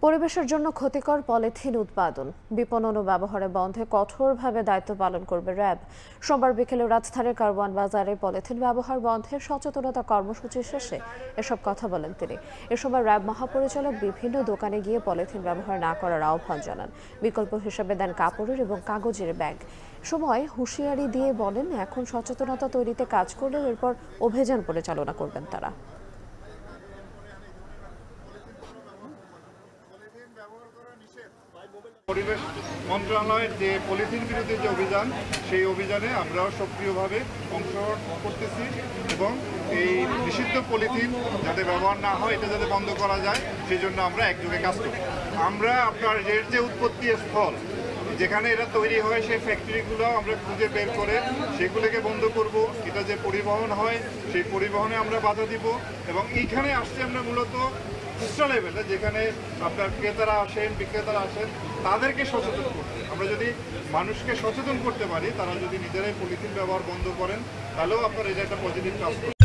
পরিবেশের জন্য ক্ষতিকর পলিথিন উৎপাদন, বিপণন ও ব্যবহারে বন্ধে কঠোরভাবে দায়িত্ব পালন করবে র্যাব। সোমবার বিকেলে রাজধানীর কারওয়ান বাজারে পলিথিন ব্যবহার বন্ধে সচেতনতা কর্মসূচি শেষে এসব কথা বলেন তিনি। এ সময় র্যাব মহাপরিচালক বিভিন্ন দোকানে গিয়ে পলিথিন ব্যবহার না করার আহ্বান জানান। বিকল্প হিসেবে দেন কাপড়ের এবং কাগজের ব্যাগ। সময় হুঁশিয়ারি দিয়ে বলেন, এখন সচেতনতা তৈরিতে কাজ করলেও এরপর অভিযান পরিচালনা করবেন তারা। পরিবেশ মন্ত্রণালয়ের যে পলিথিন বিরোধী যে অভিযান, সেই অভিযানে আমরাও সক্রিয়ভাবে অংশগ্রহণ করতেছি এবং এই নিষিদ্ধ পলিথিন যাতে ব্যবহার না হয়, এটা যাতে বন্ধ করা যায়, সেই জন্য আমরা একযোগে কাজ করি। আমরা আপনার এর যে উৎপত্তি স্থল, যেখানে এটা তৈরি হয়, সেই ফ্যাক্টরিগুলো আমরা খুঁজে বের করে সেগুলোকে বন্ধ করব। এটা যে পরিবহন হয়, সেই পরিবহনে আমরা বাধা দিব এবং এইখানে আসছে আমরা মূলত খুচরা লেভেলে, যেখানে আপনার ক্রেতারা আসেন, বিক্রেতারা আসেন, তাদেরকে সচেতন করতে। আমরা যদি মানুষকে সচেতন করতে পারি, তারা যদি নিজেরাই পলিথিন ব্যবহার বন্ধ করেন, তাহলেও আপনার এটা একটা পজিটিভ কাজ করবে।